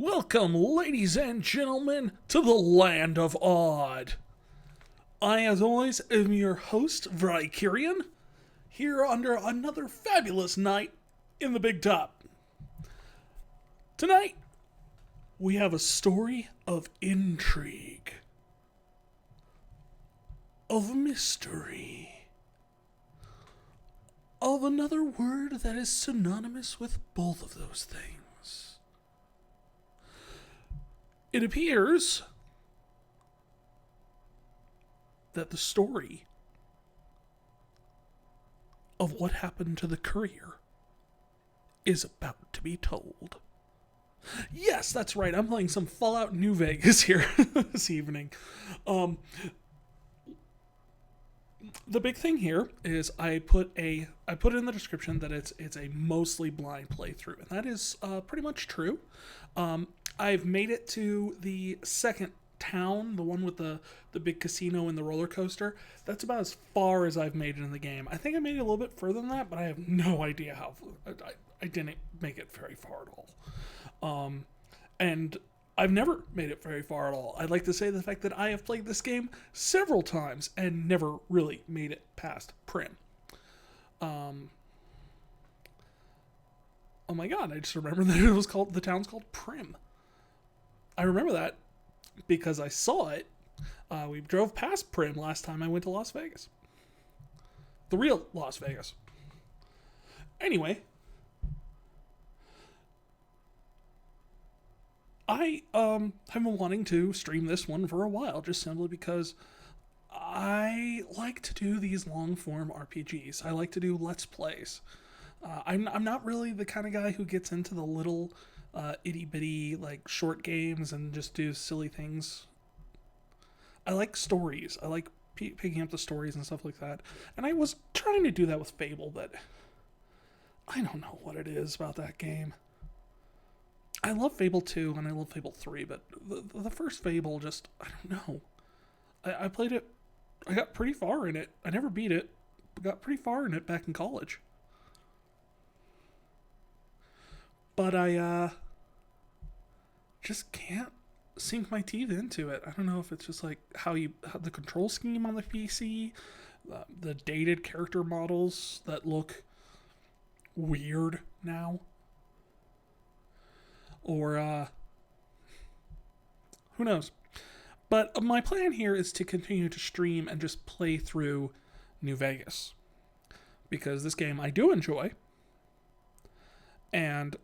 Welcome, ladies and gentlemen, to the land of Odd. I, as always, am your host, Vault-Kerion, here under another fabulous night in the Big Top. Tonight, we have a story of intrigue, of mystery, of another word that is synonymous with both of those things. It appears that the story of what happened to the courier is about to be told. Yes, that's right. I'm playing some Fallout New Vegas here this evening. The big thing here is I put in the description that it's a mostly blind playthrough, and that is pretty much true. I've made it to the second town, the one with the big casino and the roller coaster. That's about as far as I've made it in the game. I think I made it a little bit further than that, but I have no idea how. I didn't make it very far at all. And I've never made it very far at all. I'd like to say the fact that I have played this game several times and never really made it past Prim. Oh my god, I just remember that the town's called Prim. I remember that because I saw it. We drove past Prim last time I went to Las Vegas. The real Las Vegas. Anyway, I have been wanting to stream this one for a while, just simply because I like to do these long-form RPGs. I like to do Let's Plays. I'm not really the kind of guy who gets into the little itty-bitty like short games and just do silly things. I like stories. I like picking up the stories and stuff like that. And I was trying to do that with Fable, but I don't know what it is about that game. I love Fable 2 and I love Fable 3, but the first Fable just, I don't know. I played it, I got pretty far in it. I never beat it, but got pretty far in it back in college. But I just can't sink my teeth into it. I don't know if it's just like how the control scheme on the PC, the dated character models that look weird now. Or, who knows? But my plan here is to continue to stream and just play through New Vegas. Because this game I do enjoy. And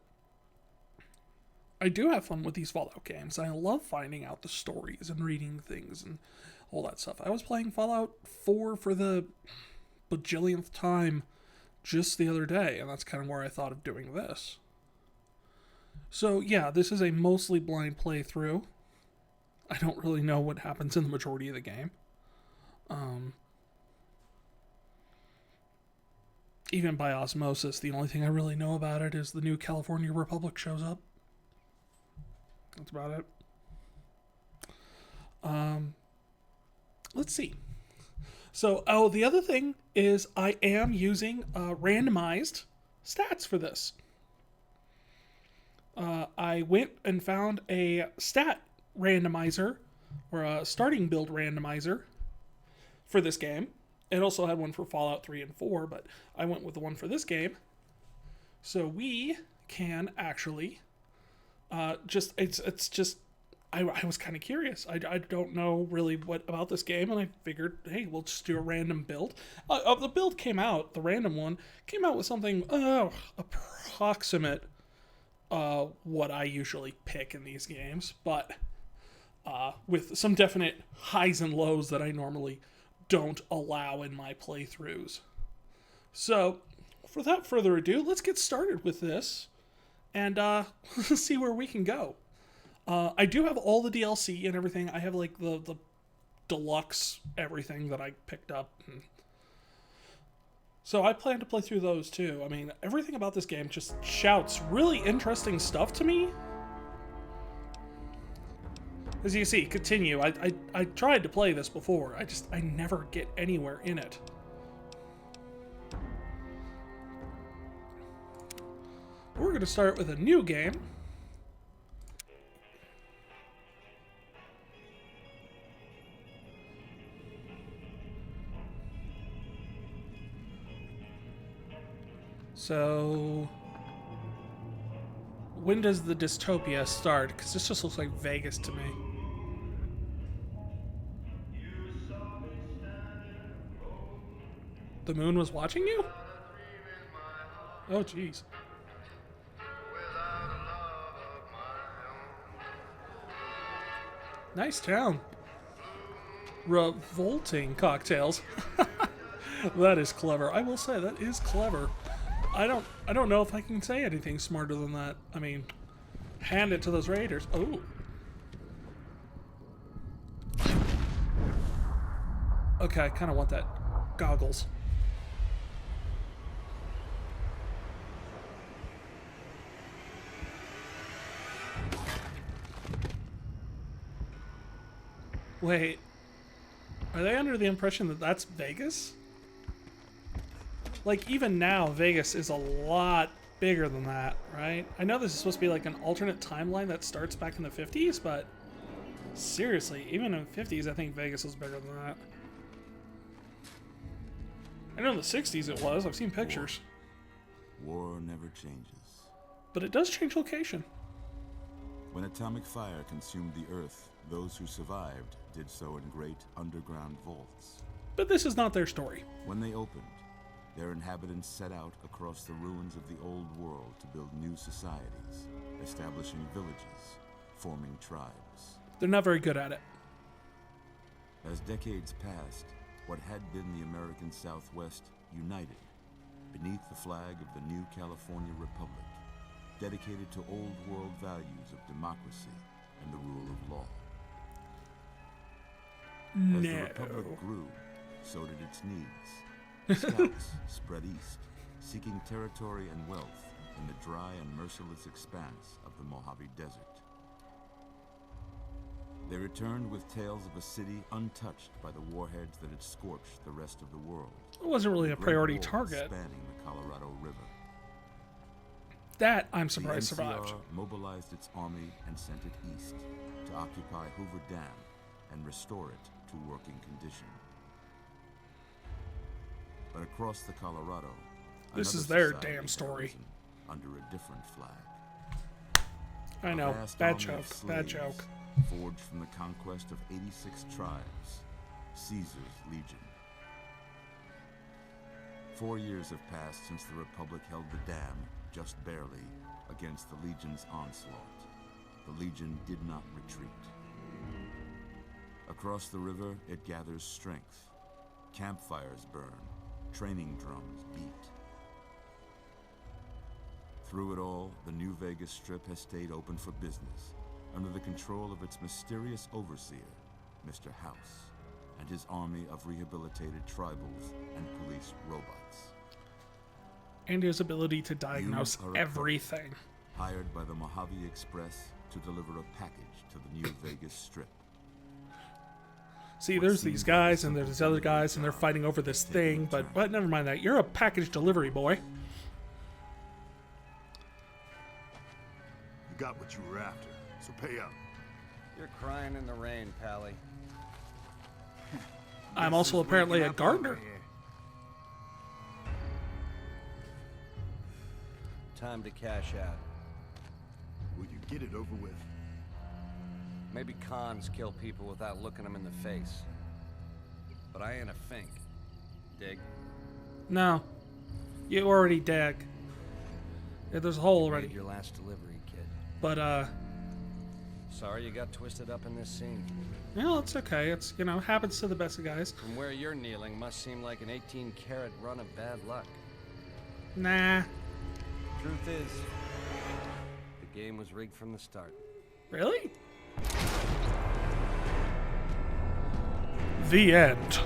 I do have fun with these Fallout games. I love finding out the stories and reading things and all that stuff. I was playing Fallout 4 for the bajillionth time just the other day. And that's kind of where I thought of doing this. So, yeah, this is a mostly blind playthrough. I don't really know what happens in the majority of the game. Even by osmosis, the only thing I really know about it is the new California Republic shows up. That's about it. Let's see. So, the other thing is I am using randomized stats for this. I went and found a stat randomizer, or a starting build randomizer for this game. It also had one for Fallout 3 and 4, but I went with the one for this game. So we can actually it's just I was kind of curious. I don't know really what about this game, and I figured, hey, we'll just do a random build. The build came out, the random one came out with something approximate what I usually pick in these games, but with some definite highs and lows that I normally don't allow in my playthroughs. So, without further ado, let's get started with this and see where we can go. I do have all the DLC and everything. I have like the deluxe everything that I picked up. So I plan to play through those too. I mean, everything about this game just shouts really interesting stuff to me. As you can see, continue. I tried to play this before. I never get anywhere in it. We're going to start with a new game. So, when does the dystopia start? Because this just looks like Vegas to me. The moon was watching you? Oh, jeez. Nice town. Revolting cocktails. That is clever. I will say that is clever. I don't know if I can say anything smarter than that. I mean, hand it to those raiders. Oh. Okay, I kind of want that. Goggles. Wait. Are they under the impression that that's Vegas? Like, even now, Vegas is a lot bigger than that, right? I know this is supposed to be like an alternate timeline that starts back in the 50s, but seriously, even in the 50s, I think Vegas was bigger than that. I know in the 60s it was. I've seen pictures. War never changes. But it does change location. When atomic fire consumed the Earth, those who survived did so in great underground vaults. But this is not their story. When they opened, their inhabitants set out across the ruins of the old world to build new societies, establishing villages, forming tribes. They're not very good at it. As decades passed, what had been the American Southwest united beneath the flag of the new California Republic, dedicated to old world values of democracy and the rule of law. As the Republic grew, so did its needs. Scouts spread east, seeking territory and wealth in the dry and merciless expanse of the Mojave Desert. They returned with tales of a city untouched by the warheads that had scorched the rest of the world. It wasn't really a priority Great target. spanning the Colorado River. That, I'm surprised, The survived. NCR mobilized its army and sent it east to occupy Hoover Dam and restore it to working condition. But across the Colorado, This is another their society damn had story. arisen under a different flag. I A know. vast Bad army of joke. Bad slaves joke. Forged from the conquest of 86 tribes, Caesar's Legion. 4 years have passed since the Republic held the dam, just barely, against the Legion's onslaught. The Legion did not retreat. Across the river, it gathers strength. Campfires burn, training drums beat. Through it all, the New Vegas Strip has stayed open for business, under the control of its mysterious overseer, Mr. House, and his army of rehabilitated tribals and police robots. And his ability to diagnose You are a everything. Hired by the Mojave Express to deliver a package to the New Vegas Strip. See, there's these guys and there's these other guys and they're fighting over this thing, but never mind that. You're a package delivery boy. You got what you were after, so pay up. You're crying in the rain, Pally. I'm also apparently a gardener. Time to cash out. Will you get it over with? Maybe cons kill people without looking them in the face. But I ain't a fink. Dig? No. You already dig. Yeah, there's a hole Made already. your last delivery, kid. But, Sorry you got twisted up in this scene. well, it's okay. It's, you know, happens to the best of guys. From where you're kneeling must seem like an 18-carat run of bad luck. Nah. Truth is, the game was rigged from the start. Really? The end.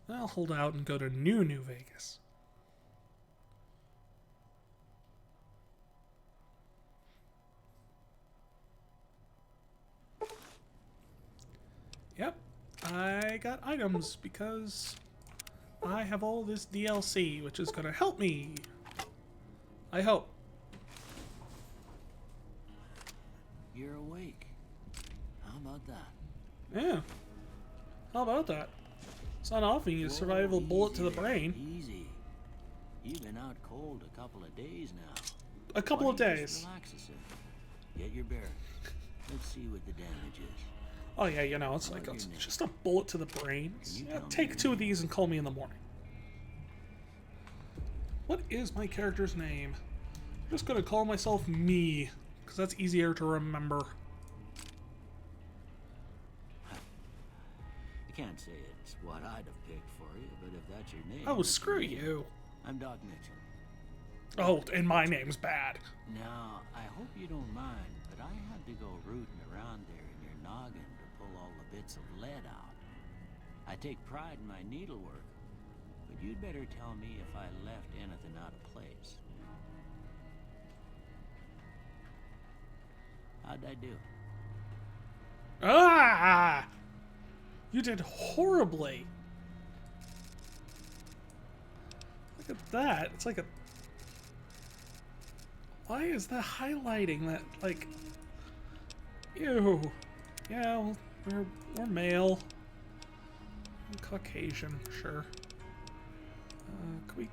I'll hold out and go to New Vegas. Yep, I got items because I have all this DLC, which is going to help me. I hope. you're awake. How about that? Yeah. How about that? It's not often you survive a bullet to the Easy there, brain. Easy. You've been out cold a couple of days now. A couple Why of don't you just days. relax a second. Get your bearings. Let's see what the damage is. Oh yeah, you know, it's like it's just a bullet to the brain. Yeah, take 2 of these and call me in the morning. What is my character's name? I'm just gonna call myself Me, because that's easier to remember. I can't say it's what I'd have picked for you, but if that's your name... Oh, that's screw your name. you. I'm Doc Mitchell. Oh, and my name's bad. Now, I hope you don't mind, but I had to go rooting around there in your noggin to pull all the bits of lead out. I take pride in my needlework, but you'd better tell me if I left anything out of place. How'd I do? Ah! You did horribly. Look at that. It's like a... Why is that highlighting that, like... Ew. Yeah, well, we're male. I'm Caucasian, sure. Can we...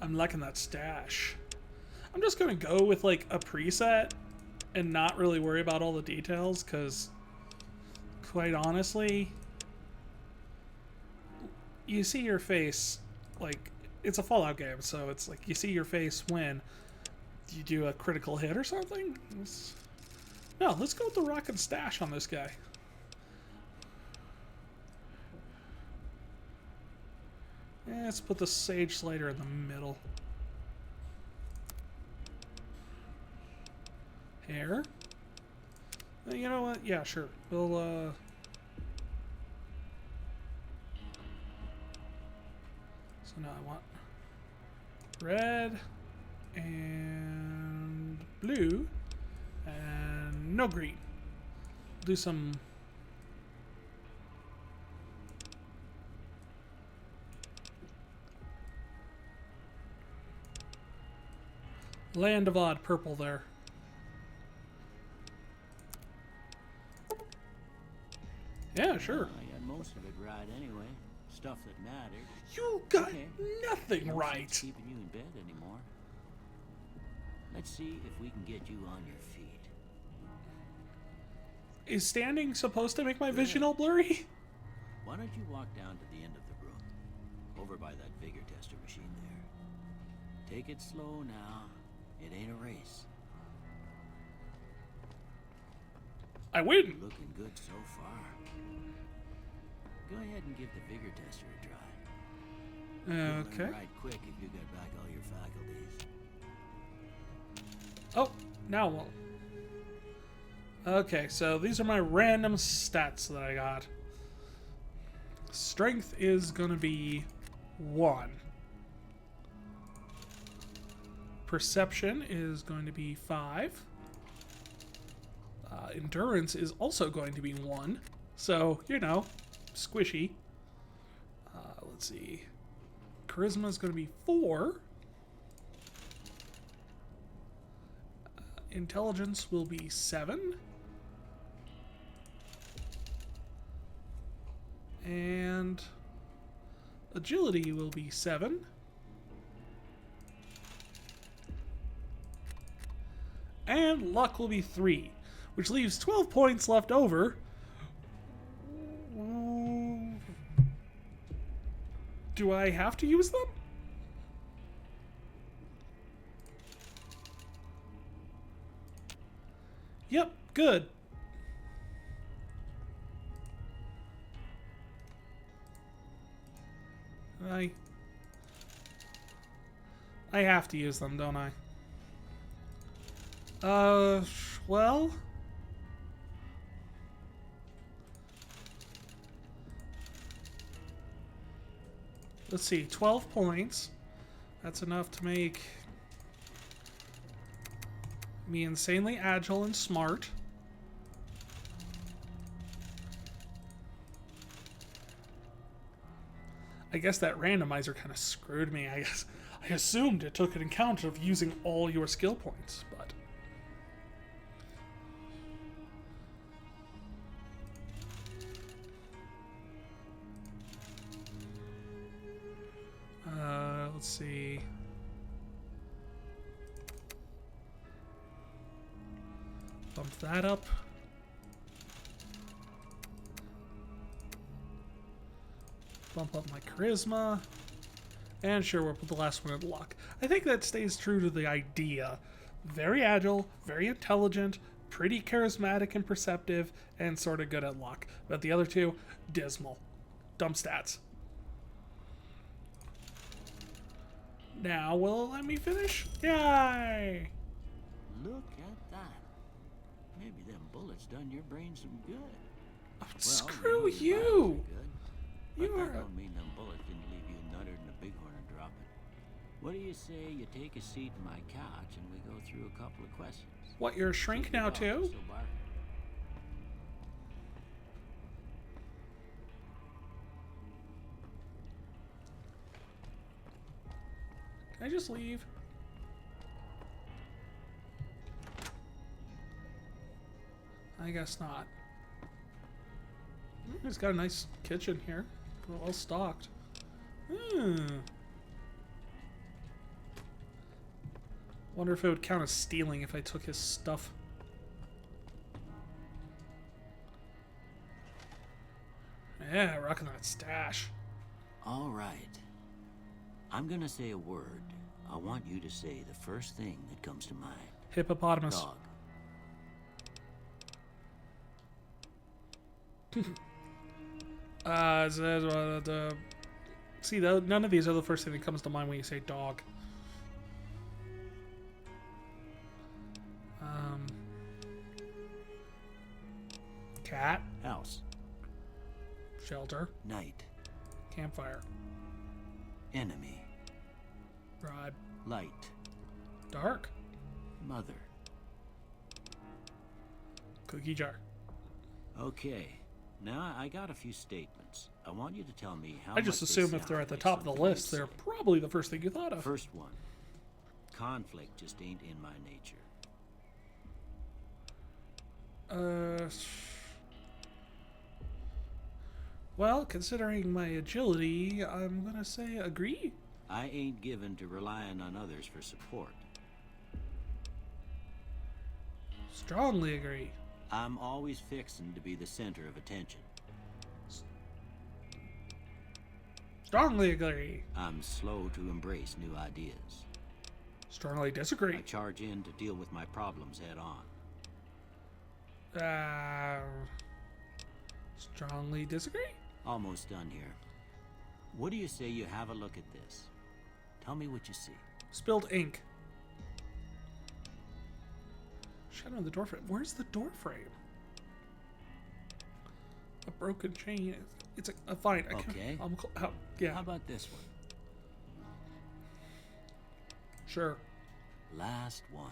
I'm liking that stash. I'm just gonna go with, like, a preset and not really worry about all the details, because, quite honestly, you see your face, like, it's a Fallout game, so it's like you see your face when you do a critical hit or something. No, let's go with the rocket stash on this guy. Let's put the sage slider in the middle. Hair. You know what? Yeah, sure. We'll, So now I want red and blue and no green. Do some Land of Odd purple there. Yeah, sure. Well, I got most of it right anyway. Stuff that mattered. You got Okay. nothing No right. sense keeping you in bed anymore. Let's see if we can get you on your feet. Is standing supposed to make my vision all blurry? Why don't you walk down to the end of the room, over by that vigor tester machine there. Take it slow now. It ain't a race. I win. Looking good so far. Go ahead and give the vigor tester a try. You'll Okay. learn right quick if you get back all your faculties. Oh, now what? Okay, so these are my random stats that I got. Strength is gonna be 1. Perception is going to be 5. Endurance is also going to be 1. So, you know, squishy. Let's see. Charisma is going to be 4. Intelligence will be 7. And agility will be 7. And luck will be 3, which leaves 12 points left over. Do I have to use them? Yep, good. I have to use them, don't I? Well... Let's see, 12 points. That's enough to make me insanely agile and smart. I guess that randomizer kind of screwed me. I I assumed it took an account of using all your skill points, but... let's see... Bump that up. Bump up my charisma. And sure, we'll put the last one in luck. I think that stays true to the idea. Very agile, very intelligent, pretty charismatic and perceptive, and sort of good at luck. But the other two, dismal. Dumb stats. Now, will it let me finish? Yay! Look at that. Maybe them bullets done your brain some good. Oh, Well, screw maybe your you! violence are good, You but are that a- don't mean them bullets didn't leave you nuttered in a bighorn and drop it. What do you say you take a seat in my couch and we go through a couple of questions? What, you're a shrink now too? Still barking. Can I just leave? I guess not. It's got a nice kitchen here. Well stocked. Wonder if it would count as stealing if I took his stuff. Yeah, rocking that stash. All right. I'm gonna say a word. I want you to say the first thing that comes to mind. Hippopotamus. Dog. See, none of these are the first thing that comes to mind when you say dog. Cat. House. Shelter. Night. Campfire. Enemy. Bribe. Light. Dark. Mother. Cookie jar. Okay. Now I got a few statements. I want you to tell me how I just much they assume if they're sound at the like top of the something list, you'd they're say. probably the first thing you thought of. First one. Conflict just ain't in my nature. Well, considering my agility, I'm gonna say agree. I ain't given to relying on others for support. Strongly agree. I'm always fixin' to be the center of attention. Strongly agree. I'm slow to embrace new ideas. Strongly I disagree. charge in to deal with my problems head on. Strongly disagree. Almost done here. What do you say you have a look at this? Tell me what you see. Spilled ink. Shadow on the door frame. Where's the door frame? A broken chain. It's a fine. Okay. Yeah, How about this one? sure. Last one.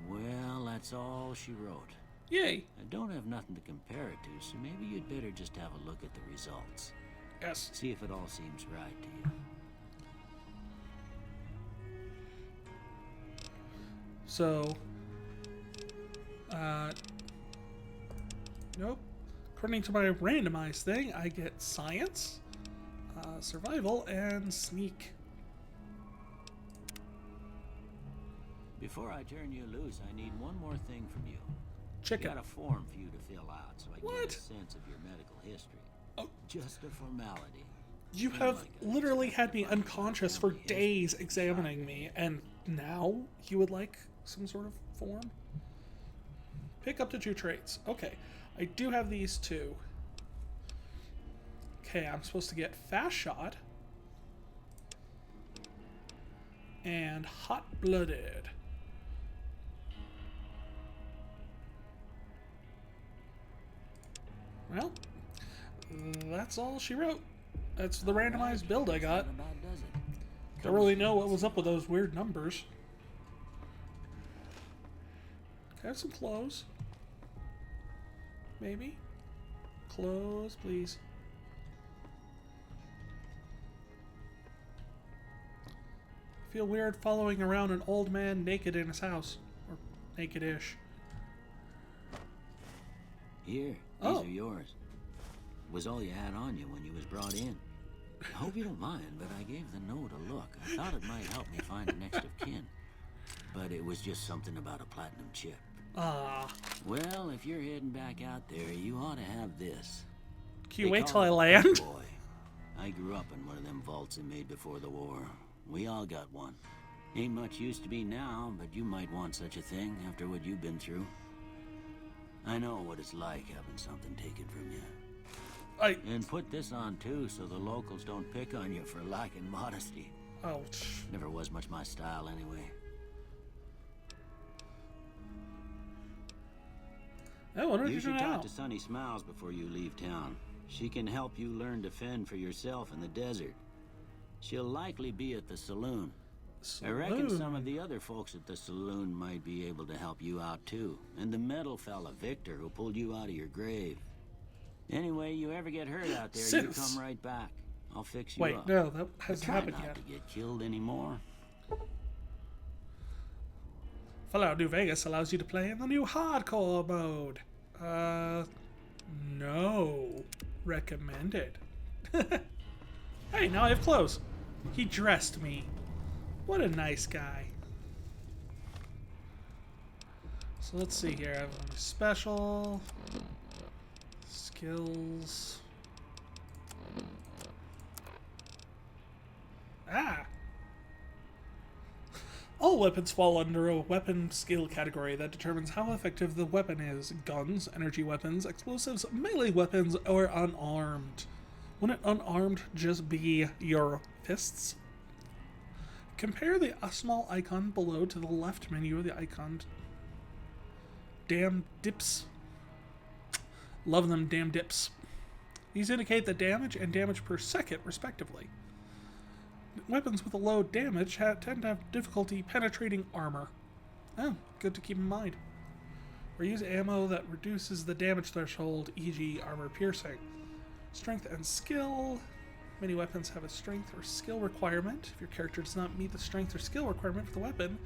Well, that's all she wrote. Yay. I don't have nothing to compare it to, so maybe you'd better just have a look at the results. Yes. See if it all seems right to you. So, nope. According to my randomized thing, I get science, survival, and sneak. Before I turn you loose, I need one more thing from you. Chicken. Got a form for you to fill out so I can What? get a sense of your medical history. Oh. Just a formality. You Oh have my God, literally it's had me like a unconscious for family history days inside examining me, and now you would like some sort of form? Pick up to 2 traits. Okay, I do have these 2. Okay, I'm supposed to get fast shot and hot blooded. Well, that's all she wrote. That's the randomized build I got. Not about does it? Don't really know what was up with those weird numbers. I have some clothes. maybe? Close, please. I feel weird following around an old man naked in his house. Or naked-ish. Here, these are yours. Was all you had on you when you was brought in. I hope you don't mind, but I gave the note a look. I thought it might help me find a next of kin. But it was just something about a platinum chip. Ah. Well, if you're heading back out there, you ought to have this. Can you They wait till call I it a land? boy. I grew up in one of them vaults they made before the war. We all got one. Ain't much use to me now, but you might want such a thing after what you've been through. I know what it's like having something taken from you. And put this on too, so the locals don't pick on you for lacking modesty. Ouch. Never was much my style anyway. Oh, what are You you should doing talk now? to Sunny Smiles before you leave town. She can help you learn to fend for yourself in the desert. She'll likely be at the saloon. I reckon some of the other folks at the saloon might be able to help you out too. And the metal fella, Victor, who pulled you out of your grave. Anyway, you ever get hurt out there, you come right back. I'll fix you up. Wait, no, that hasn't Try happened not yet. to get killed anymore. Fallout New Vegas allows you to play in the new hardcore mode. No. Recommended. Hey, now I have clothes. He dressed me. What a nice guy. So let's see here. I have a special. Skills. Ah! All weapons fall under a weapon skill category that determines how effective the weapon is. Guns, energy weapons, explosives, melee weapons, or unarmed. Wouldn't unarmed just be your fists? Compare the small icon below to the left menu of the icon. Damn dips. Love them damn dips. These indicate the damage and damage per second, respectively. Weapons with a low damage tend to have difficulty penetrating armor. Oh, good to keep in mind. Or use ammo that reduces the damage threshold, e.g. armor piercing. Strength and skill. Many weapons have a strength or skill requirement. If your character does not meet the strength or skill requirement for the weapon,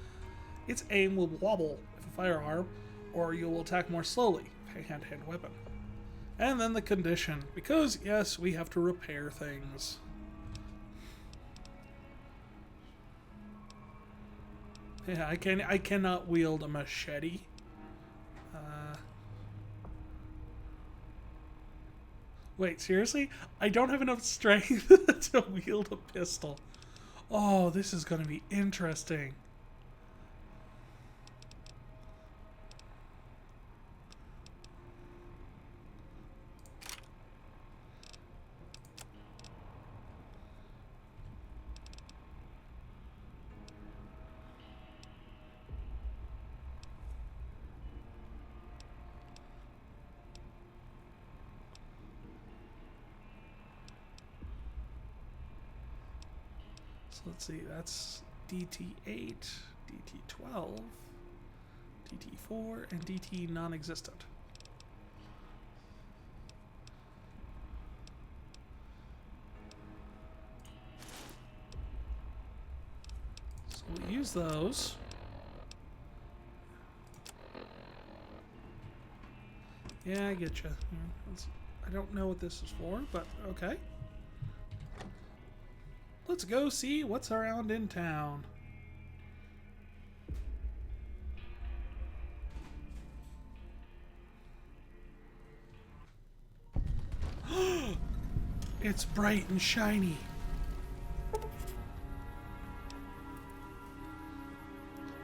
its aim will wobble if a firearm, or you will attack more slowly if a hand-to-hand weapon. And then the condition, because yes, we have to repair things. Yeah, I cannot wield a machete. Wait, seriously? I don't have enough strength to wield a pistol. Oh, this is going to be interesting. So let's see, that's DT8, DT12, DT4, and DT non-existent. So we'll use those. Yeah, I get you. I don't know what this is for, but okay. Let's go see what's around in town. It's bright and shiny.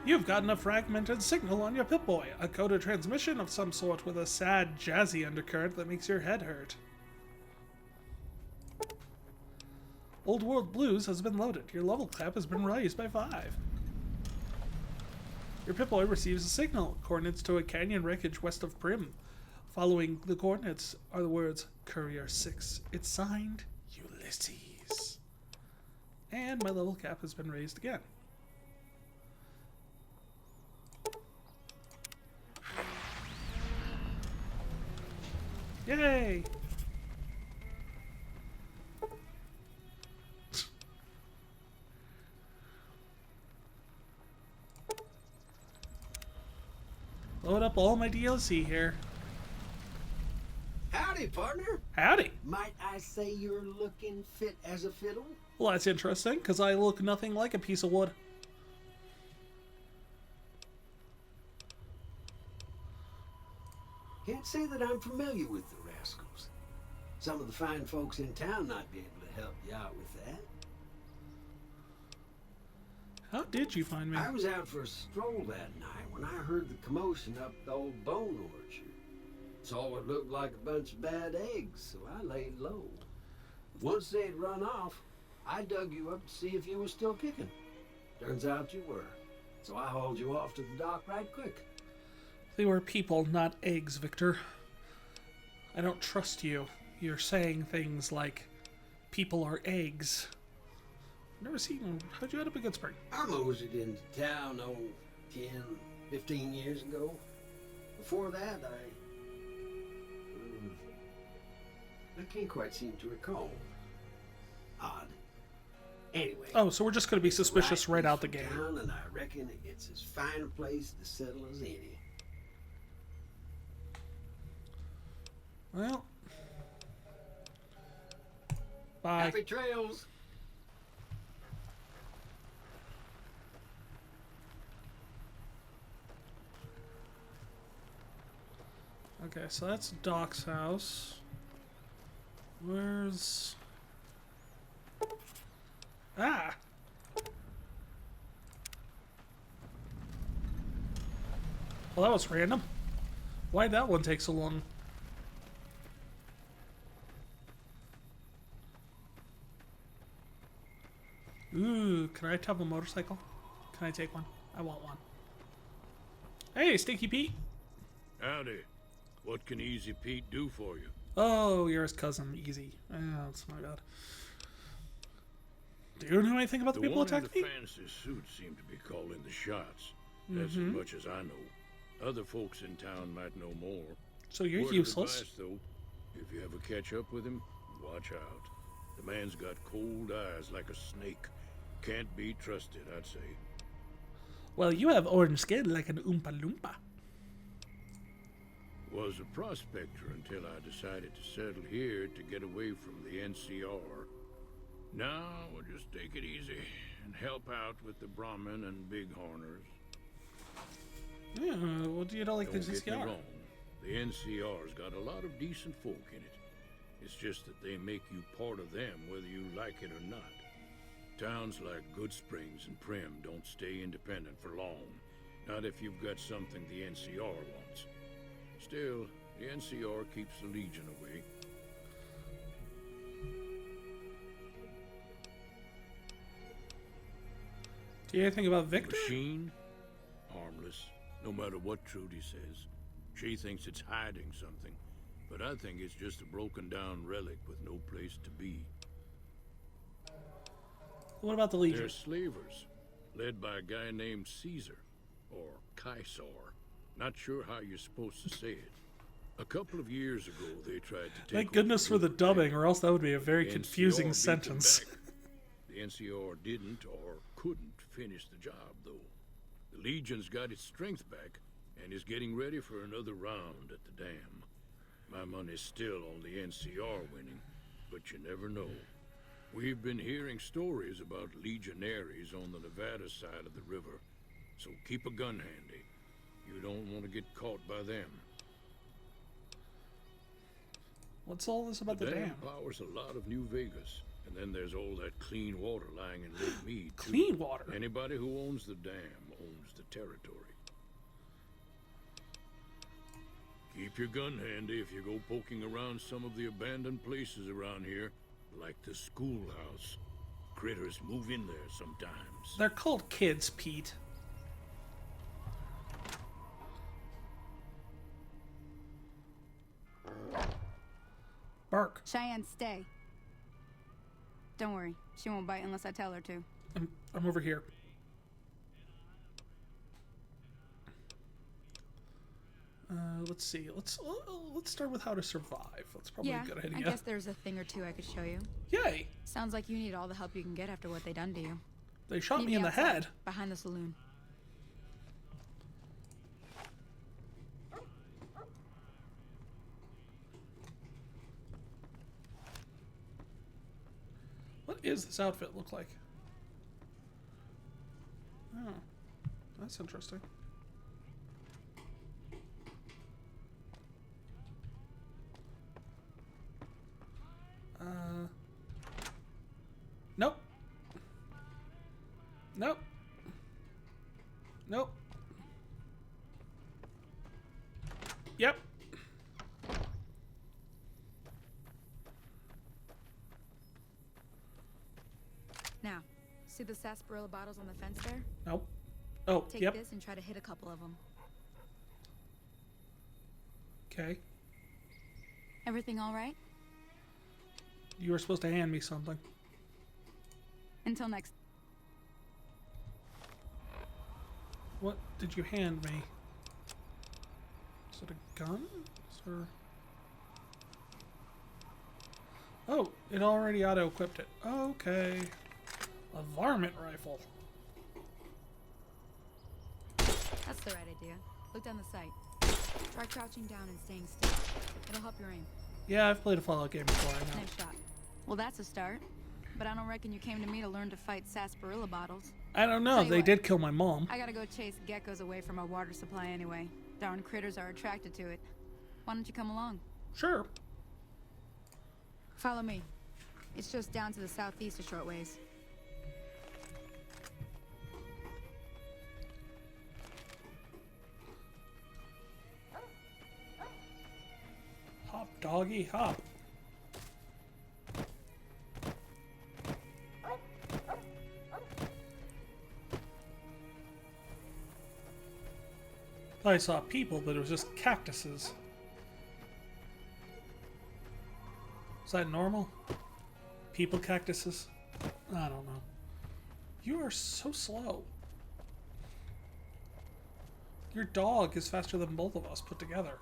You've gotten a fragmented signal on your Pip-Boy, a coded transmission of some sort with a sad, jazzy undercurrent that makes your head hurt. Old World Blues has been loaded. Your level cap has been raised by 5. Your Pip-Boy receives a signal. Coordinates to a canyon wreckage west of Prim. Following the coordinates are the words Courier 6. It's signed Ulysses. And my level cap has been raised again. Yay! Load up all my DLC here. Howdy, partner. Howdy! Might I say you're looking fit as a fiddle? Well, that's interesting, because I look nothing like a piece of wood. Can't say that I'm familiar with the rascals. Some of the fine folks in town might be able to help you out with that. How did you find me? I was out for a stroll that night when I heard the commotion up the old bone orchard. Saw what looked like a bunch of bad eggs, so I laid low. Once they'd run off, I dug you up to see if you were still kicking. Turns out you were. So I hauled you off to the dock right quick. They were people, not eggs, Victor. I don't trust you. You're saying things like, people are eggs. Never seen. How'd you end up in Goodspring? I moseyed into town, 10, 15 years ago. Before that, I can't quite seem to recall. Odd. Anyway. Oh, so we're just going to be suspicious right out the from gate. Town, and I reckon it's as fine a place to settle as any. Well. Bye. Happy trails. Okay, so that's Doc's house. Where's... Ah! Well, that was random. Why'd that one take so long? Ooh, can I have a motorcycle? Can I take one? I want one. Hey, Stinky Pete! Howdy. What can Easy Pete do for you? Oh, you're his cousin, Easy. Oh, that's my bad. Do you know anything about the people one in attacking the me? fancy suit seemed to be calling the shots. That's as much as I know. Other folks in town might know more. So you're Word of useless. advice, though, if you ever catch up with him, watch out. The man's got cold eyes like a snake. Can't be trusted, I'd say. Well, you have orange skin like an Oompa Loompa. Was a prospector until I decided to settle here to get away from the NCR. Now we'll just take it easy and help out with the Brahmin and Bighorners. Yeah, well, do you don't like the Don't get me NCR? wrong, the NCR's got a lot of decent folk in it. It's just that they make you part of them whether you like it or not. Towns like Goodsprings and Prim don't stay independent for long. Not if you've got something the NCR wants. Still, the NCR keeps the Legion away. Do you know anything about The Victor? machine? Harmless, no matter what Trudy says. She thinks it's hiding something, but I think it's just a broken down relic with no place to be. What about the Legion? They're slavers, led by a guy named Caesar, or Caesar. Not sure how you're supposed to say it. A couple of years ago, they tried to take Thank over goodness for the Goodspring. dubbing, or else that would be a very The confusing NCR beat them sentence. back. The NCR didn't or couldn't finish the job, though. The Legion's got its strength back and is getting ready for another round at the dam. My money's still on the NCR winning, but you never know. We've been hearing stories about legionaries on the Nevada side of the river, so keep a gun handy. You don't want to get caught by them. What's all this about the dam? powers a lot of New Vegas, and then there's all that clean water lying in Lake Mead, too. Clean water? Anybody who owns the dam owns the territory. Keep your gun handy if you go poking around some of the abandoned places around here, like the schoolhouse. Critters move in there sometimes. They're called kids, Pete. Bark. Cheyenne, stay. Don't worry. She won't bite unless I tell her to. I'm over here. Let's let's see. Let's start with how to survive. That's probably Yeah, a good I idea. guess there's a thing or two I could show you. Yay! Sounds like you need all the help you can get after what they done to you. They shot Meet me in the outside, head. behind the saloon. What is this outfit look like? Oh, that's interesting. Nope. Nope. Nope. Yep. Now, see the sarsaparilla bottles on the fence there? Nope. Oh, Take yep. this and try to hit a couple of them. Okay. Everything all right? You were supposed to hand me something. Until next. What did you hand me? Is it a gun? Or... Oh, it already auto-equipped it. Okay. A varmint rifle. That's the right idea. Look down the sight. Try crouching down and staying still. It'll help your aim. Yeah, I've played a Fallout game before, I know. Nice shot. Well, that's a start. But I don't reckon you came to me to learn to fight sarsaparilla bottles. I don't know, Tell you they what. did kill my mom. I gotta go chase geckos away from our water supply anyway. Darn critters are attracted to it. Why don't you come along? Sure. Follow me. It's just down to the southeast a short ways. Hop, doggy, hop. I saw people, but it was just cactuses. Is that normal? People cactuses? I don't know. You are so slow. Your dog is faster than both of us put together.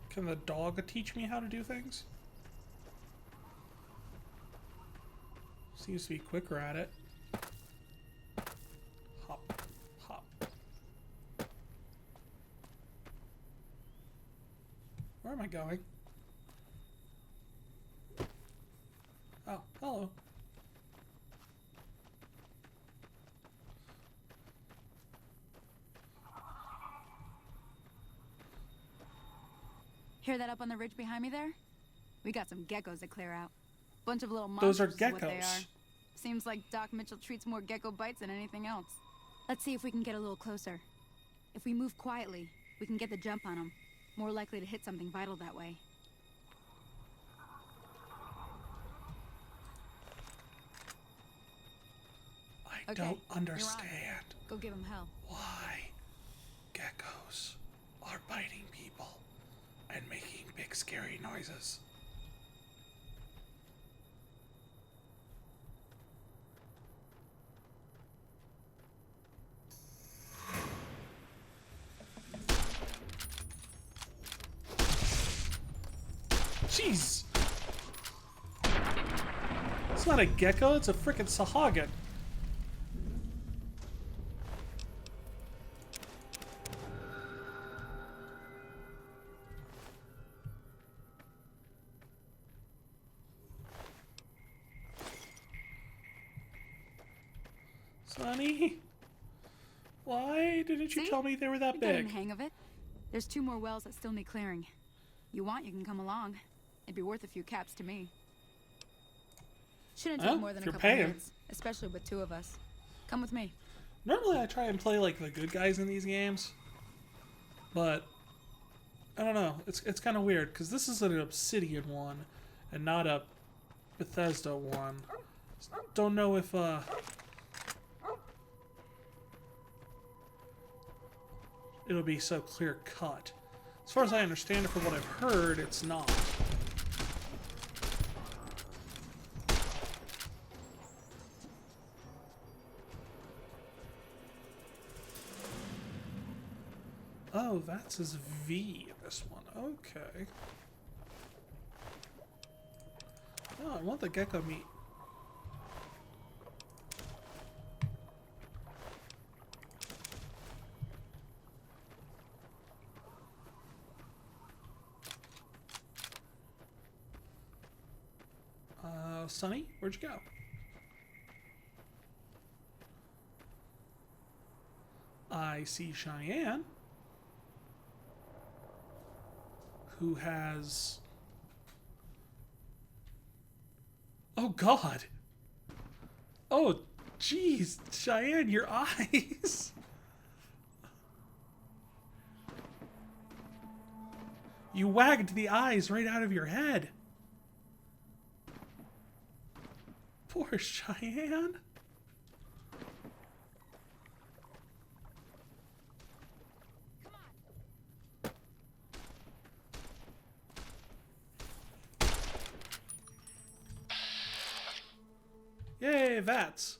Can the dog teach me how to do things? Seems to be quicker at it. Hop, hop. Where am I going? Oh, hello. Hear that up on the ridge behind me there? We got some geckos to clear out. Bunch of little Those monsters are is what they geckos. are. Seems like Doc Mitchell treats more gecko bites than anything else. Let's see if we can get a little closer. If we move quietly, we can get the jump on them. More likely to hit something vital that way. I Okay, don't you're on. understand Go give them hell. why geckos are biting people and making big scary noises. Jeez! It's not a gecko, it's a frickin' Sahagin. Sonny? Why didn't you See? tell me they were that You're getting big? the hang of it. There's 2 more wells that still need clearing. You want, you can come along. It'd be worth a few caps to me. Shouldn't take Well, more than if a you're couple paying. minutes, especially with 2 of us. Come with me. Normally I try and play like the good guys in these games, but I don't know. It's kind of weird because this is an Obsidian one and not a Bethesda one. Don't know if it'll be so clear cut. As far as I understand it, from what I've heard, it's not. Oh, that's his V, this one. Okay. Oh, I want the gecko meat. Sonny, where'd you go? I see Cheyenne, who has... Oh, God. Oh, jeez. Cheyenne, your eyes. You wagged the eyes right out of your head. Poor Cheyenne. Yay, VATS.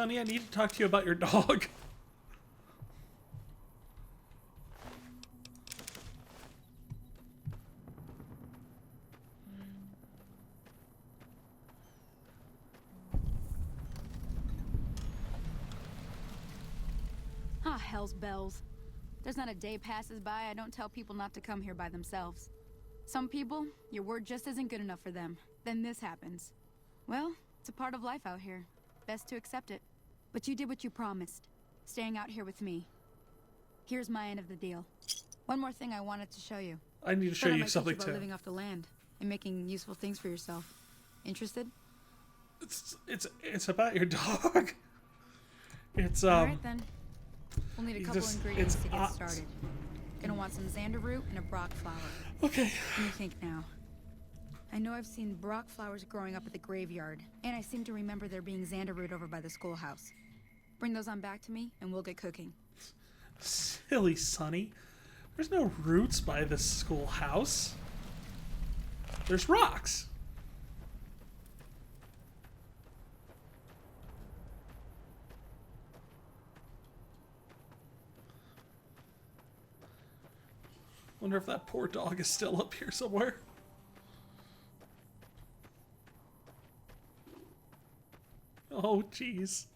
Sonny, I need to talk to you about your dog. Ah, hell's bells. There's not a day passes by I don't tell people not to come here by themselves. Some people, your word just isn't good enough for them. Then this happens. Well, it's a part of life out here. Best to accept it. But you did what you promised, staying out here with me. Here's my end of the deal. One more thing I wanted to show you. I need to show Thought I you might teach something about too. living off the land and making useful things for yourself. Interested? It's about your dog. It's All right then. We'll need a you couple just- ingredients it's to get ox. started. Gonna want some xander root and a brock flower. okay. What do you think now? I know I've seen brock flowers growing up at the graveyard, and I seem to remember there being xander root over by the schoolhouse. Bring those on back to me, and we'll get cooking. Silly Sonny. There's no roots by this schoolhouse. There's rocks. Wonder if that poor dog is still up here somewhere. Oh, jeez.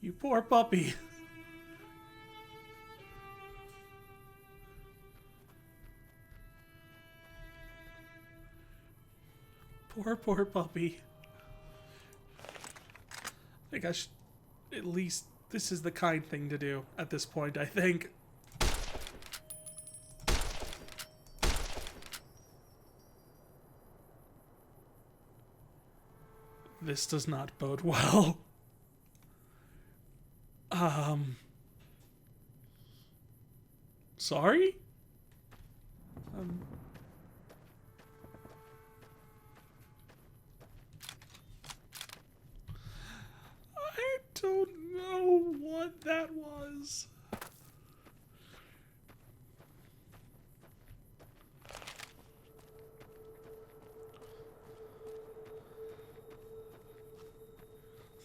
You poor puppy. Poor puppy. I think I should... At least this is the kind thing to do at this point, I think. This does not bode well. Sorry? I don't know what that was.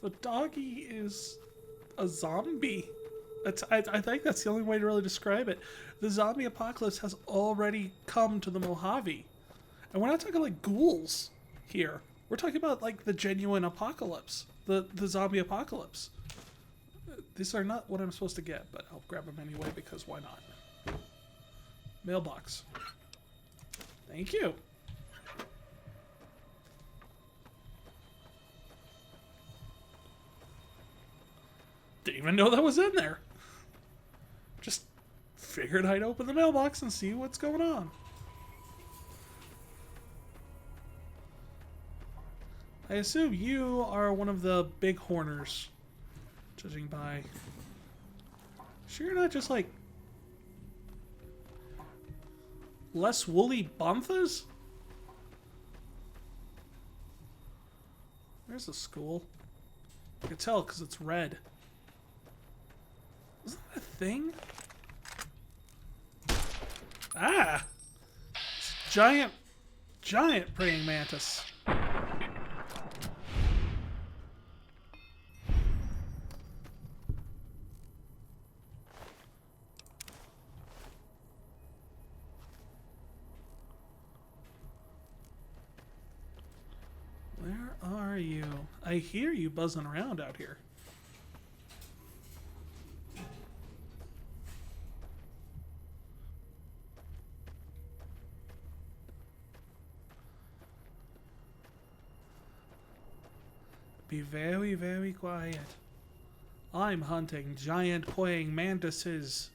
The doggy is a zombie. I think that's the only way to really describe it. The zombie apocalypse has already come to the Mojave. And we're not talking like ghouls here. We're talking about like the genuine apocalypse. The zombie apocalypse. These are not what I'm supposed to get, but I'll grab them anyway because why not? Mailbox. Thank you. Didn't even know that was in there. Just figured I'd open the mailbox and see what's going on. I assume you are one of the big horners, judging by... Sure you're not just like... less woolly banthas? There's a school. I can tell because it's red. Isn't that a thing? Ah! It's a giant praying mantis. Where are you? I hear you buzzing around out here. Be very, very quiet. I'm hunting giant praying mantises.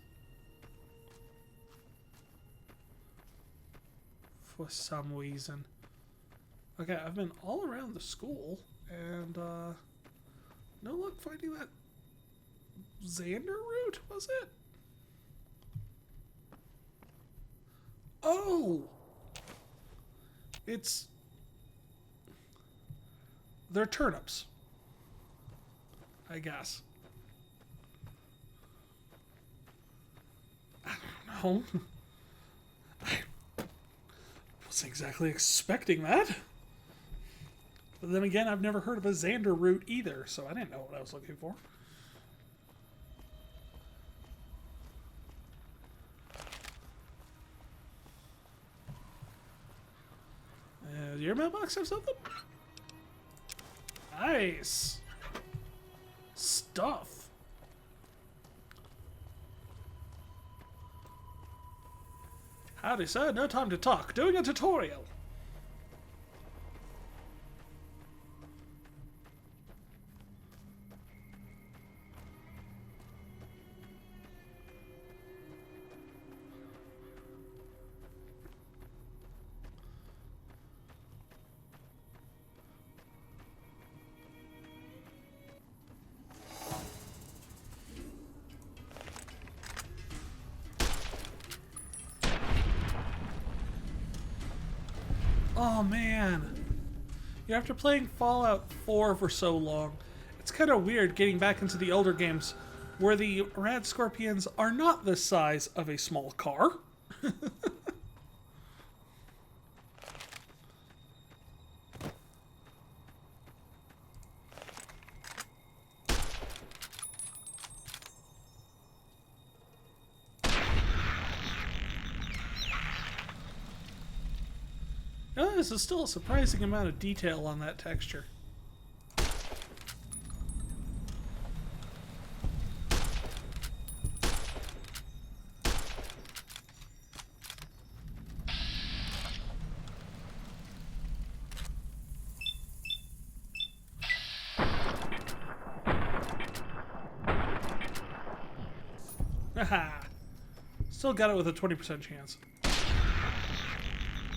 For some reason. Okay, I've been all around the school, and, no luck finding that Xander route, was it? Oh! They're turnips. I guess. I don't know. I wasn't exactly expecting that. But then again, I've never heard of a Xander route either, so I didn't know what I was looking for. Does your mailbox have something? Nice. Stuff. Howdy, sir. No time to talk. Doing a tutorial. Oh man, after playing Fallout 4 for so long, it's kind of weird getting back into the older games where the rad scorpions are not the size of a small car. This is still a surprising amount of detail on that texture. Haha. Still got it with a 20% chance.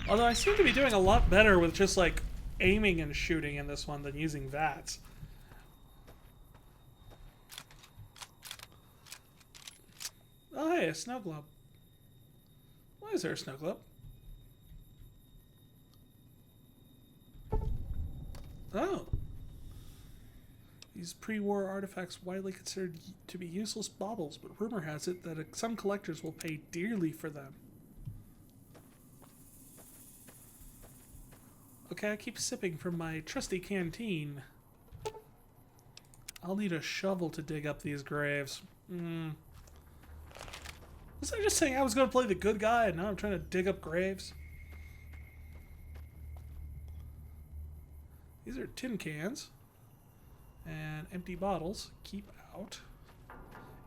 Although I seem to be doing a lot better with just like aiming and shooting in this one than using VATS. Oh hey, a snow globe. Why is there a snow globe? Oh. These pre-war artifacts widely considered to be useless baubles, but rumor has it that some collectors will pay dearly for them. Okay, I keep sipping from my trusty canteen. I'll need a shovel to dig up these graves. Was I just saying I was going to play the good guy and now I'm trying to dig up graves? These are tin cans. And empty bottles. Keep out.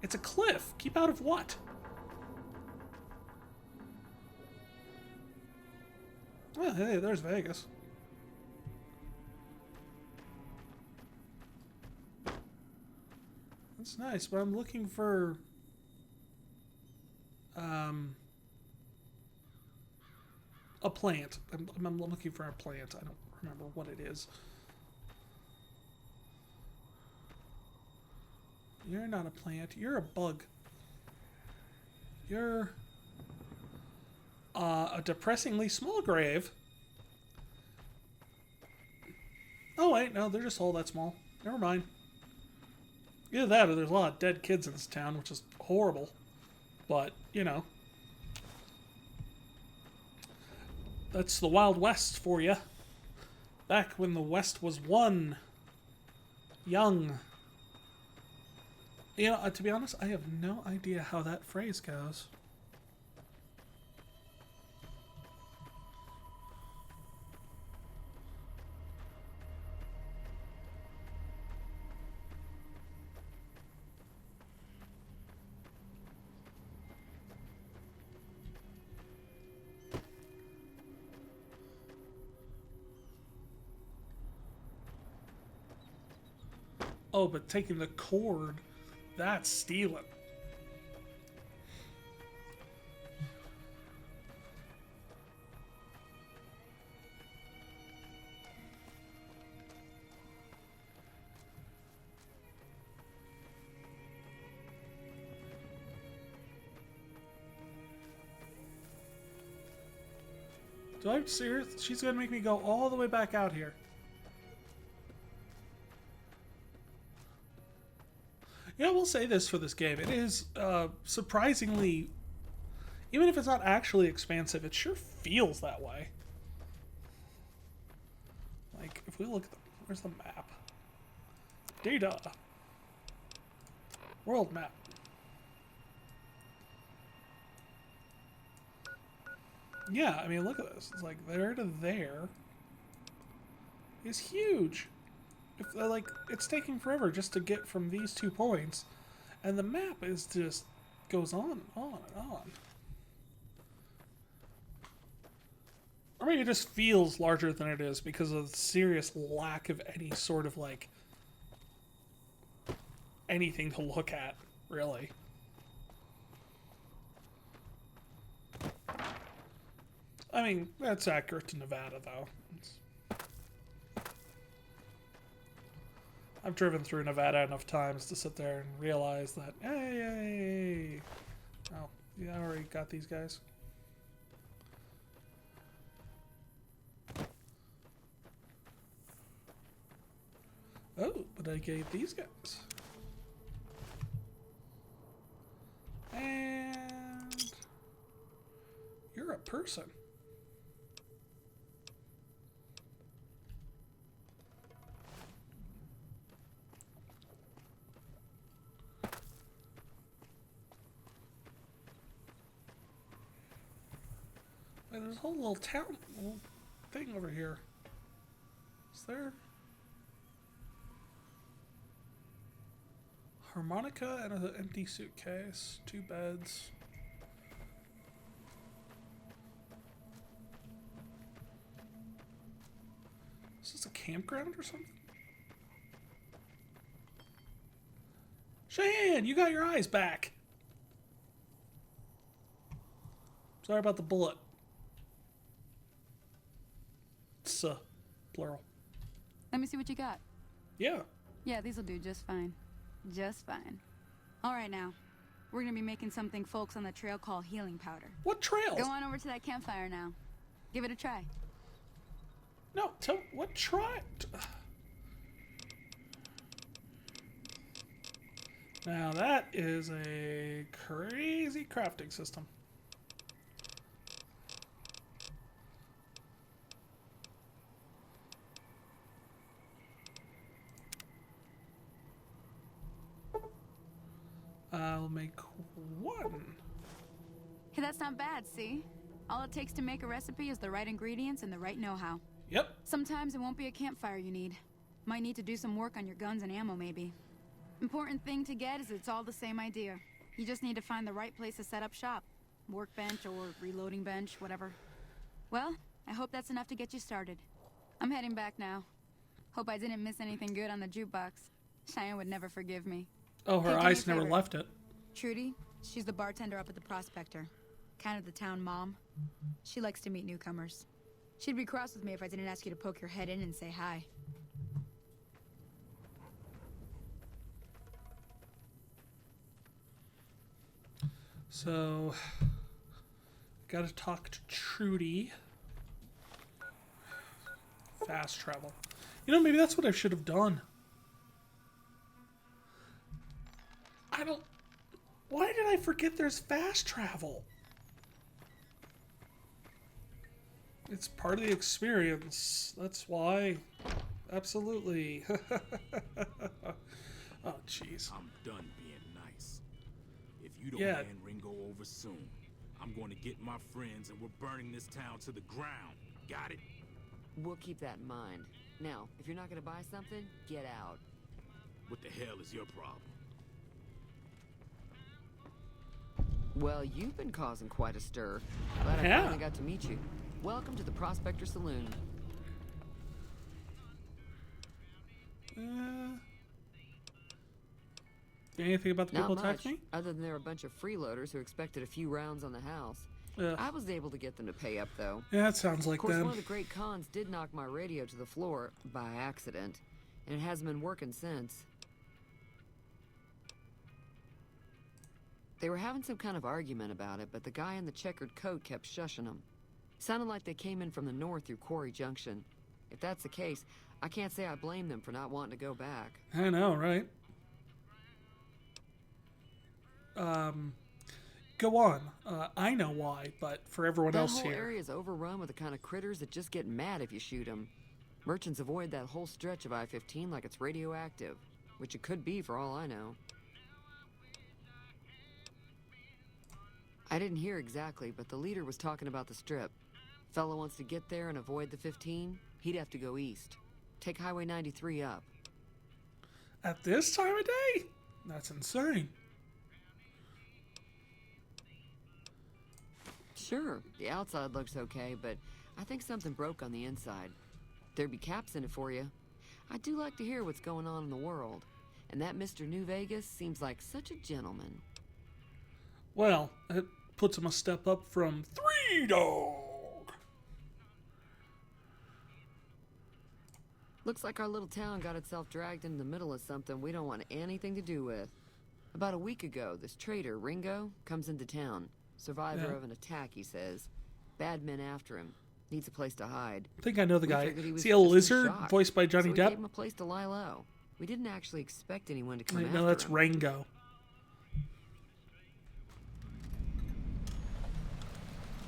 It's a cliff. Keep out of what? Oh, hey, there's Vegas. That's nice, but I'm looking for a plant. I'm looking for a plant. I don't remember what it is. You're not a plant. You're a bug. You're a depressingly small grave. Oh wait, no, they're just all that small. Never mind. Either that or there's a lot of dead kids in this town, which is horrible. But, you know. That's the Wild West for you. Back when the West was one. Young. You know, to be honest, I have no idea how that phrase goes. Oh, but taking the cord, that's stealing. Do I serious? She's gonna make me go all the way back out here. Yeah, we'll say this for this game. It is surprisingly, even if it's not actually expansive, it sure feels that way. Like, if we look at where's the map? Data. World map. Yeah, I mean, look at this. It's like there to there is huge. If like it's taking forever just to get from these 2 points, and the map is just goes on and on and on. Or maybe it just feels larger than it is because of the serious lack of any sort of like anything to look at, really. I mean, that's accurate to Nevada, though. I've driven through Nevada enough times to sit there and realize that, hey, oh, yeah, I already got these guys. Oh, but I gave these guys. And you're a person. There's a whole little town, little thing over here. Is there harmonica and an empty suitcase, 2 beds? Is this a campground or something? Cheyenne, you got your eyes back. Sorry about the bullet. It's plural. Let me see what you got. Yeah. Yeah, these'll do just fine. Just fine. All right, now. We're gonna be making something folks on the trail call healing powder. What trails? Go on over to that campfire now. Give it a try. No, tell what try? Now that is a crazy crafting system. I'll make 1. Hey, that's not bad, see? All it takes to make a recipe is the right ingredients and the right know-how. Yep. Sometimes it won't be a campfire you need. Might need to do some work on your guns and ammo, maybe. Important thing to get is it's all the same idea. You just need to find the right place to set up shop. Workbench or reloading bench, whatever. Well, I hope that's enough to get you started. I'm heading back now. Hope I didn't miss anything good on the jukebox. Cheyenne would never forgive me. Oh, her Hey, do me a eyes never favor. left it. Trudy, she's the bartender up at the Prospector. Kind of the town mom. She likes to meet newcomers. She'd be cross with me if I didn't ask you to poke your head in and say hi. So, gotta talk to Trudy. Fast travel. You know, maybe that's what I should have done. I don't... Why did I forget there's fast travel? It's part of the experience. That's why. Absolutely. Oh, jeez. I'm done being nice. If you don't Yeah. hand Ringo over soon, I'm going to get my friends and we're burning this town to the ground. Got it? We'll keep that in mind. Now, if you're not gonna buy something, get out. What the hell is your problem? Well, you've been causing quite a stir. Glad I Yeah. finally got to meet you. Welcome to the Prospector Saloon. Anything about the Not people much, attacking me? other than there were a bunch of freeloaders who expected a few rounds on the house. Ugh. I was able to get them to pay up, though. Yeah, that sounds Of like course, them. one of the great cons did knock my radio to the floor by accident, and it hasn't been working since. They were having some kind of argument about it, but the guy in the checkered coat kept shushing them. Sounded like they came in from the north through Quarry Junction. If that's the case, I can't say I blame them for not wanting to go back. I know, right? Go on. I know why, but for everyone That else whole here. area is overrun with the kind of critters that just get mad if you shoot them. Merchants avoid that whole stretch of I-15 like it's radioactive, which it could be for all I know. I didn't hear exactly, but the leader was talking about the strip. Fellow wants to get there and avoid the 15, he'd have to go east. Take Highway 93 up. At this time of day? That's insane. Sure, the outside looks okay, but I think something broke on the inside. There'd be caps in it for you. I do like to hear what's going on in the world. And that Mr. New Vegas seems like such a gentleman. Well, it puts him a step up from 3 Dog. Looks like our little town got itself dragged into the middle of something we don't want anything to do with. About a week ago, this trader, Ringo, comes into town. Survivor Yeah. of an attack, he says. Bad men after him. Needs a place to hide. I think I know the We guy. figured he was Is he a just in lizard shock. voiced by Johnny So we Depp? gave him a place to lie low. We didn't actually expect anyone to come Wait, after no, that's him. Rango.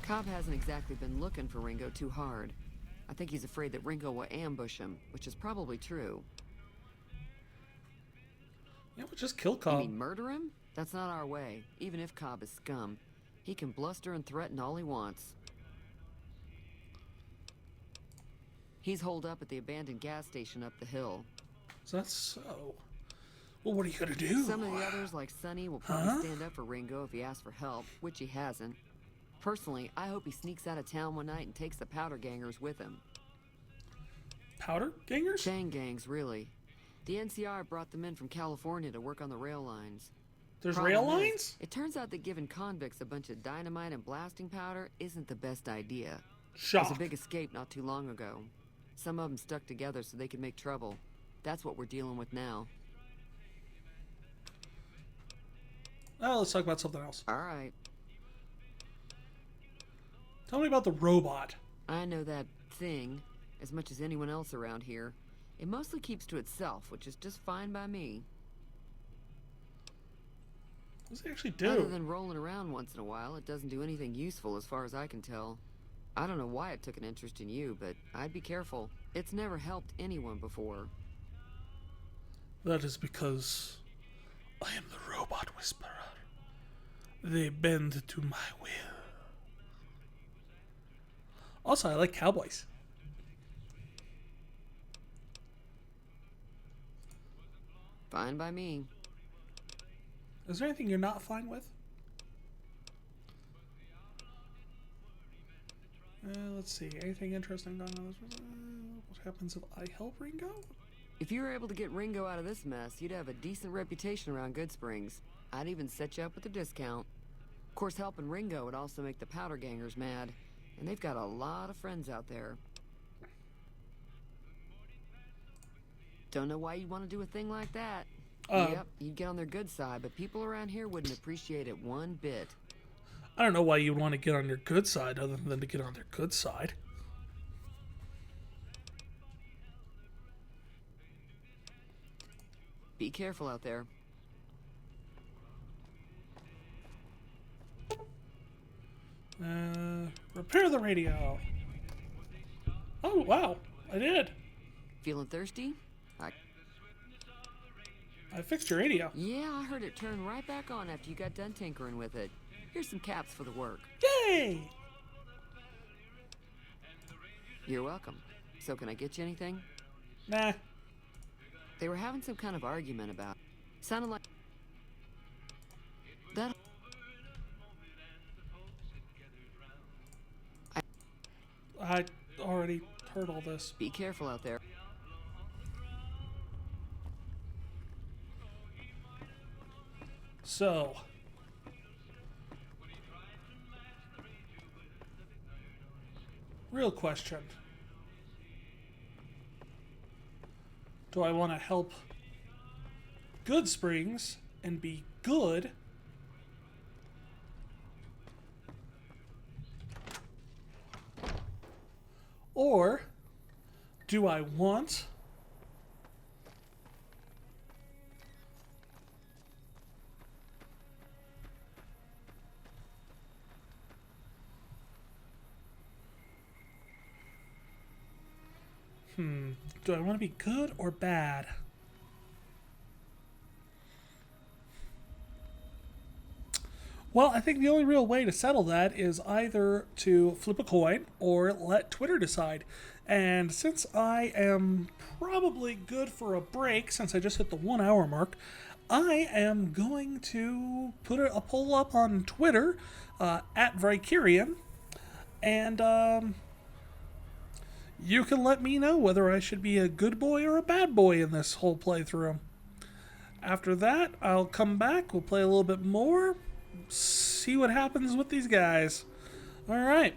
Cobb hasn't exactly been looking for Ringo too hard. I think he's afraid that Ringo will ambush him, which is probably true. Yeah, but just kill You Cobb. mean murder him? That's not our way, even if Cobb is scum. He can bluster and threaten all he wants. He's holed up at the abandoned gas station up the hill. Is that so? Well, what are you gonna do? Some of the others, like Sonny, will probably stand up for Ringo if he asks for help, which he hasn't. Personally, I hope he sneaks out of town one night and takes the powder gangers with him. Powder gangers? Chain gangs, really. The NCR brought them in from California to work on the rail lines. There's Problem rail is, lines? It turns out that giving convicts a bunch of dynamite and blasting powder isn't the best idea. There was Shock. a big escape not too long ago. Some of them stuck together so they could make trouble. That's what we're dealing with now. Oh, let's talk about something else. All right. Tell me about the robot. I know that thing as much as anyone else around here. It mostly keeps to itself, which is just fine by me. What does it actually do? Other than rolling around once in a while, it doesn't do anything useful as far as I can tell. I don't know why it took an interest in you, but I'd be careful. It's never helped anyone before. That is because I am the robot whisperer. They bend to my will. Also, I like cowboys. Fine by me. Is there anything you're not fine with? Let's see. Anything interesting going on? What happens if I help Ringo? If you were able to get Ringo out of this mess, you'd have a decent reputation around Goodsprings. I'd even set you up with a discount. Of course, helping Ringo would also make the powder gangers mad. And they've got a lot of friends out there. Don't know why you'd want to do a thing like that. Yep, you'd get on their good side, but people around here wouldn't appreciate it one bit. I don't know why you'd want to get on your good side other than to get on their good side. Be careful out there. Repair the radio. Oh, wow. I did. Feeling thirsty? I fixed your radio. Yeah, I heard it turn right back on after you got done tinkering with it. Here's some caps for the work. Yay! You're welcome. So can I get you anything? Nah. They were having some kind of argument about... Sounded like... That... I already heard all this. Be careful out there. So... real question. Do I want to help Goodsprings and be good? Or do I want do I want to be good or bad? Well, I think the only real way to settle that is either to flip a coin or let Twitter decide. And since I am probably good for a break, since I just hit the 1 hour mark, I am going to put a poll up on Twitter at Vault-Kerion, and you can let me know whether I should be a good boy or a bad boy in this whole playthrough. After that, I'll come back, we'll play a little bit more, see what happens with these guys. Alright,